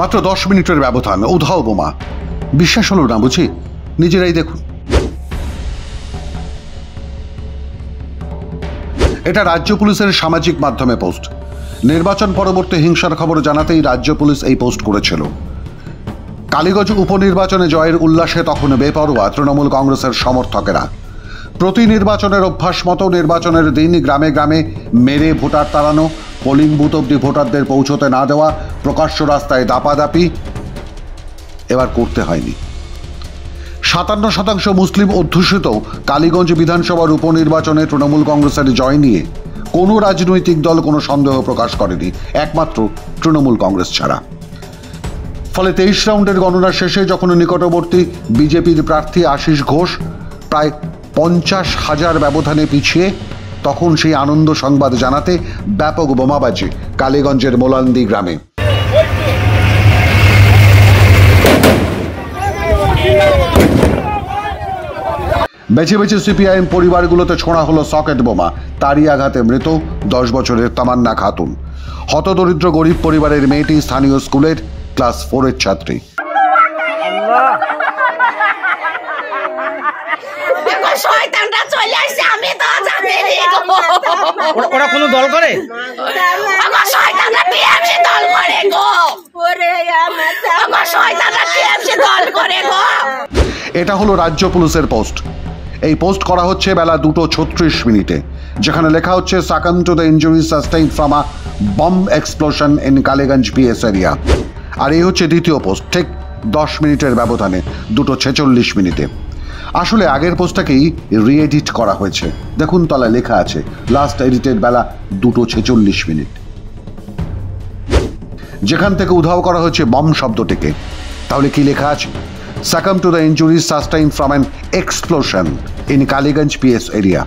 মাত্র 10 মিনিটের ব্যবধান, উধাও বোমা। বিশ্বাস হলো না বুঝি? নিজেরাই দেখুন। এটা রাজ্য পুলিশের সামাজিক মাধ্যমে পোস্ট। নির্বাচন পরবর্তী হিংসার খবর জানাতেই রাজ্য পুলিশ এই পোস্ট করেছিল। কালীগঞ্জ উপনির্বাচনে জয়ের উল্লাসে তখন বেপরোয়া তৃণমূল কংগ্রেসের সমর্থকেরা। প্রতি নির্বাচনের অভ্যাস মতো নির্বাচনের দিন গ্রামে গ্রামে মেরে ভোটার তাড়ানো, পোলিং বুথ অব্দি ভোটারদের পৌঁছতে না দেওয়া, প্রকাশ্য রাস্তায় দাপাদাপি এবার করতে হয়নি। 57% মুসলিম অধ্যুষিত কালীগঞ্জ বিধানসভার উপনির্বাচনে তৃণমূল কংগ্রেসের জয় নিয়ে কোনো রাজনৈতিক দল কোনো সন্দেহ প্রকাশ করেনি, একমাত্র তৃণমূল কংগ্রেস ছাড়া। ফলে 23 রাউন্ডের গণনা শেষে যখন নিকটবর্তী বিজেপির প্রার্থী আশিস ঘোষ প্রায় 50,000 ব্যবধানে পিছিয়ে, তখন সেই আনন্দ সংবাদ জানাতে ব্যাপক বোমাবাজি কালীগঞ্জের মোলান্দি গ্রামে। বেছে বেছে সিপিআইএম পরিবারগুলোতে ছোঁড়া হলো সকেট বোমা। তারই আঘাতে মৃত 10 বছরের তামান্না খাতুন। হতদরিদ্র গরিব পরিবারের মেয়েটি স্থানীয় স্কুলের ক্লাস 4-এর ছাত্রী। ওরা কোনো দল করে? এটা হলো রাজ্য পুলিশের পোস্ট। এই পোস্ট করা হচ্ছে বেলা 2:36 যেখানে লেখা হচ্ছে succumb to the injury sustained from a bomb explosion in Kaliganj PS area. আর এই হচ্ছে দ্বিতীয় পোস্ট, ঠিক 10 মিনিটের ব্যবধানে 2:46। আসলে আগের পোস্টটাকেই রিএডিট করা হয়েছে। দেখুন তলায় লেখা আছে লাস্ট এডিটেড বেলা 2:46, যেখান থেকে উধাও করা হয়েছে বম শব্দটিকে। তাহলে কি লেখা আছে? Succumb to the injuries sustained from an explosion in Kaliganj PS area.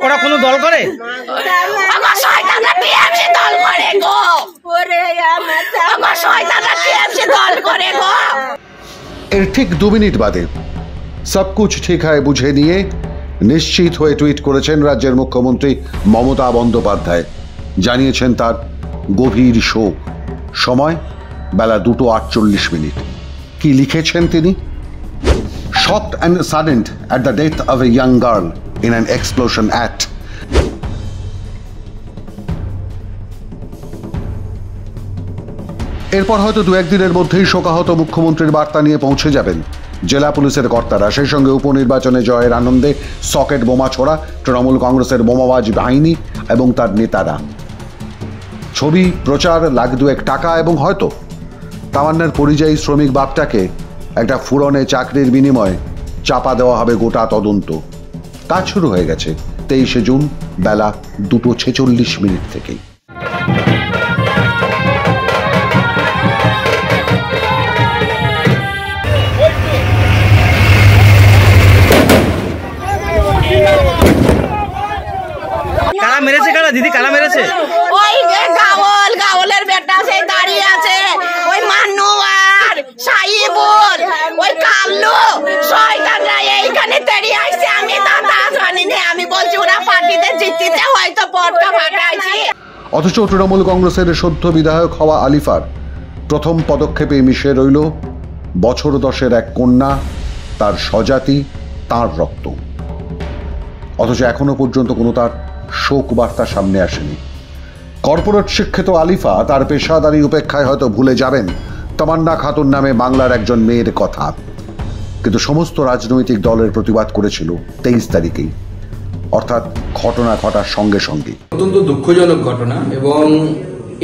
ওরা কোনো দল করে? এর ঠিক 2 মিনিট বাদে সবকুছ ঠিক হয় বুঝে নিয়ে নিশ্চিত হয়ে টুইট করেছেন রাজ্যের মুখ্যমন্ত্রী মমতা বন্দ্যোপাধ্যায়। জানিয়েছেন তার গভীর শোক। সময় বেলা 2:48। কি লিখেছেন তিনি? Shocked and saddened at the death of a young girl in an explosion at এরপর হয়তো 2-1 দিনের মধ্যেই শোকাহত মুখ্যমন্ত্রীর বার্তা নিয়ে পৌঁছে যাবেন জেলা পুলিশের কর্তারা। সেই সঙ্গে উপনির্বাচনে জয়ের আনন্দে সকেট বোমা ছোড়া তৃণমূল কংগ্রেসের বোমাবাজ বাহিনী এবং তার নেতারা। ছবি, প্রচার, লাখ 2-1 টাকা এবং হয়তো তামান্নার পরিযায়ী শ্রমিক বাপটাকে একটা ফুরনে চাকরির বিনিময়ে চাপা দেওয়া হবে গোটা তদন্ত। কাজ শুরু হয়ে গেছে 23 জুন বেলা 2:46 থেকেই। কারা মেরেছে? কারা দিদি কারা মেরেছে? ওই যে গাওলের বেটা সেই দাঁড়িয়ে আছে, ওই মানুয়ার সাইবুল, ওই কাল্লু শয়তানরা এইখানে তেড়িয়ে আসছে। আমি দাদা জানি না, আমি বলছি ওরা পার্টিতে জিততে হয়তো পটকা ফাটাইছি। অথচ তৃণমূল কংগ্রেসের সদ্য বিধায়ক হওয়া আলিফার প্রথম পদক্ষেপে মিশে রইল বছর 10-এর এক কন্যা, তার স্বজাতি, তার রক্ত। অথচ এখনো পর্যন্ত কোনো তার শোক বার্তা সামনে আসেনি। কর্পোরেট শিক্ষিত আলিফা তার পেশাদারি উপেক্ষায় হয়তো ভুলে যাবেন তামান্না খাতুন নামে বাংলার একজন মেয়ের কথা, কিন্তু সমস্ত রাজনৈতিক দলের প্রতিবাদ করেছিল 23 তারিখেই, অর্থাৎ ঘটনা ঘটার সঙ্গে সঙ্গে। অত্যন্ত দুঃখজনক ঘটনা এবং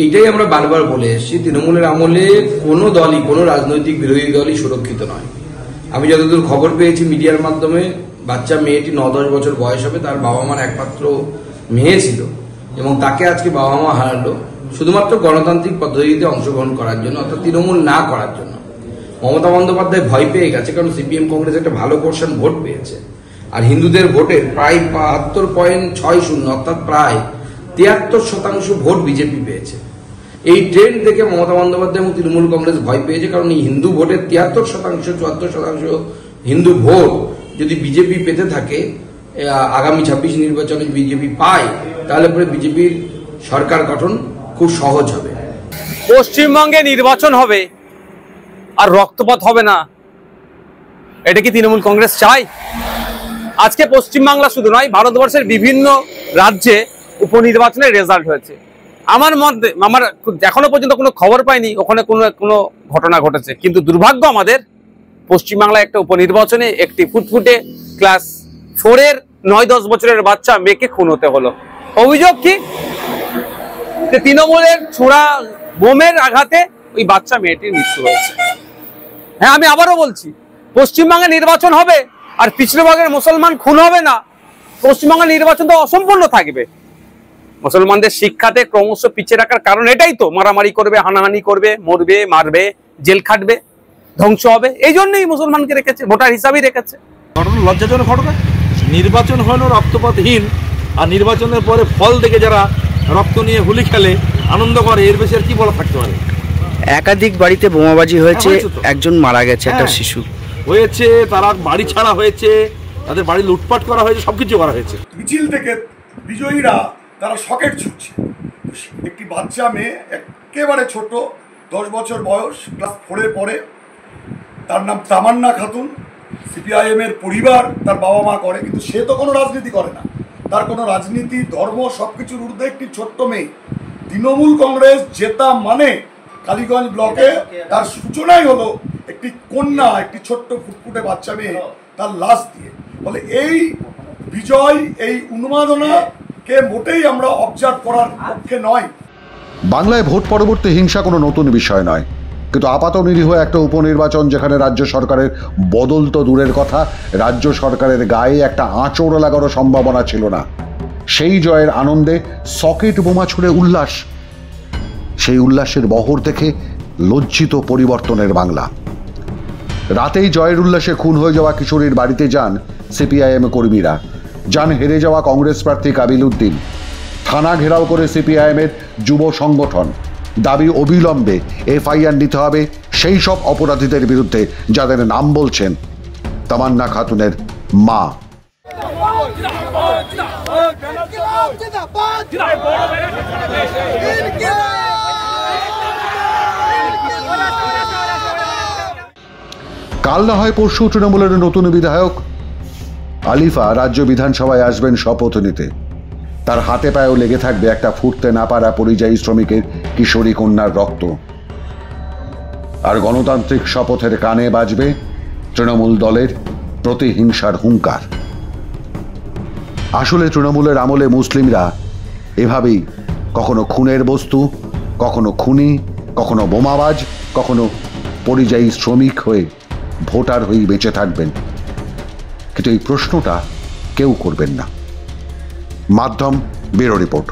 এইটাই আমরা বারবার বলে এসেছি, তৃণমূলের আমলে কোনো দলই, কোনো রাজনৈতিক বিরোধী দলই সুরক্ষিত নয়। আমি যতদূর খবর পেয়েছি মিডিয়ার মাধ্যমে, বাচ্চা মেয়েটি 9-10 বছর বয়স হবে, তার বাবা মার একমাত্র মেয়ে ছিল এবং তাকে আজকে বাবা মা হারালো শুধুমাত্র গণতান্ত্রিক পদ্ধতিতে অংশগ্রহণ করার জন্য, অর্থাৎ তৃণমূল না করার জন্য। মমতা বন্দ্যোপাধ্যায় ভয় পেয়ে গেছে, কারণ সিপিএম কংগ্রেস একটা ভালো পোর্শন ভোট পেয়েছে, আর হিন্দুদের ভোটের প্রায় 72.60 অর্থাৎ প্রায় 73% ভোট বিজেপি পেয়েছে। এই ট্রেন্ড দেখে মমতা বন্দ্যোপাধ্যায় এবং তৃণমূল কংগ্রেস ভয় পেয়েছে, কারণ এই হিন্দু ভোটের 73%, 74% হিন্দু ভোট যদি বিজেপি পেতে থাকে আগামী 26 নির্বাচনে বিজেপি পায়, তাহলে পরে বিজেপির সরকার গঠন খুব সহজ হবে। পশ্চিমবঙ্গে নির্বাচন হবে আর রক্তপাত হবে না, এটা কি তৃণমূল কংগ্রেস চায়? আজকে পশ্চিমবাংলা শুধু নয়, ভারতবর্ষের বিভিন্ন রাজ্যে উপনির্বাচনের রেজাল্ট হয়েছে। আমার এখনো পর্যন্ত কোনো খবর পাইনি ওখানে কোনো ঘটনা ঘটেছে, কিন্তু দুর্ভাগ্য আমাদের পশ্চিমবাংলায় একটা উপনির্বাচনে একটি ফুটফুটে ক্লাস 4-এর 9-10 বছরের বাচ্চা মেয়েকে খুন হতে হলো। অভিযোগ কি? তৃণমূলের ছোড়া বোমের আঘাতে ওই বাচ্চা মেয়েটির মৃত্যু হয়েছে। হ্যাঁ, আমি আবারও বলছি, পশ্চিমবঙ্গে নির্বাচন হবে আর পিছড়েভাগের মুসলমান খুন হবে না, পশ্চিমবঙ্গের নির্বাচন তো অসম্পূর্ণ থাকবে। মুসলমানদের শিক্ষাতে ক্রমশ পিছিয়ে রাখার কারণ এটাই তো, মারামারি করবে, হানাহানি করবে, মরবে, মারবে, জেল খাটবে, ধ্বংস হবে। এই জন্যই মুসলমানকে রেখেছে, ভোটার হিসাবেই রেখেছে। ঘটনা লজ্জাজনক ঘটনা। নির্বাচন হলো রক্তপাতহীন, আর নির্বাচনের পরে ফল দেখে যারা রক্ত নিয়ে হোলি খেলে, আনন্দ করে, এর বেশি আর কি বলা থাকতে পারে? একাধিক বাড়িতে বোমাবাজি হয়েছে, একজন মারা গেছে, একটা শিশু হয়েছে, তারা বাড়ি ছাড়া হয়েছে, তাদের বাড়ি লুটপাট করা হয়েছে, সবকিছু করা হয়েছে। মিছিল থেকে বিজয়ীরা তারা সকেট ছুটছে। একটি বাচ্চা মেয়ে, একেবারে ছোট, 10 বছর বয়স, ক্লাস 4-এ পড়ে, তার নাম তামান্না খাতুন। সিপিআইএমের পরিবার, তার বাবা মা করে, কিন্তু সে তো কোনো রাজনীতি করে না, তার কোনো রাজনীতি, ধর্ম সবকিছুর ঊর্ধ্বে একটি ছোট্ট মেয়ে। তৃণমূল কংগ্রেস জেতা মানে কালীগঞ্জ ব্লকে তার সূচনাই হলো একটি কন্যা, একটি ছোট্ট ফুটফুটে বাচ্চা মেয়ে তার লাশ দিয়ে। বলে এই বিজয়, এই উন্মাদনাকে মোটেই আমরা অবজার্ভ করার পক্ষে নয়। বাংলায় ভোট পরবর্তী হিংসা কোনো নতুন বিষয় নয়, কিন্তু আপাত নিরীহ একটা উপনির্বাচন যেখানে রাজ্য সরকারের বদল তো দূরের কথা, রাজ্য সরকারের গায়ে একটা আঁচড় লাগারও সম্ভাবনা ছিল না, সেই জয়ের আনন্দে সকেট বোমা ছুড়ে উল্লাস। সেই উল্লাসের বহর দেখে লজ্জিত পরিবর্তনের বাংলা। রাতেই জয়ের উল্লাসে খুন হয়ে যাওয়া কিশোরীর বাড়িতে যান সিপিআইএম কর্মীরা, যান হেরে যাওয়া কংগ্রেস প্রার্থী কাবিল উদ্দিন। থানা ঘেরাও করে সিপিআইএমের যুব সংগঠন, দাবি অবিলম্বে এফআইআর নিতে হবে সেই সব অপরাধীদের বিরুদ্ধে যাদের নাম বলছেন তামান্না খাতুনের মা। কাল না হয় পরশু তৃণমূলের নতুন বিধায়ক আলিফা রাজ্য বিধানসভায় আসবেন শপথ নিতে। তার হাতে পায়েও লেগে থাকবে একটা ফুটতে না পারা পরিযায়ী শ্রমিকের কিশোরী কন্যার রক্ত। আর গণতান্ত্রিক শপথের কানে বাজবে তৃণমূল দলের প্রতিহিংসার হুঙ্কার। আসলে তৃণমূলের আমলে মুসলিমরা এভাবেই কখনো খুনের বস্তু, কখনো খুনি, কখনো বোমাবাজ, কখনো পরিযায়ী শ্রমিক হয়ে ভোটার হয়েই বেঁচে থাকবেন। কিন্তু এই প্রশ্নটা কেউ করবেন না। মাধ্যম ব্যুরো রিপোর্ট।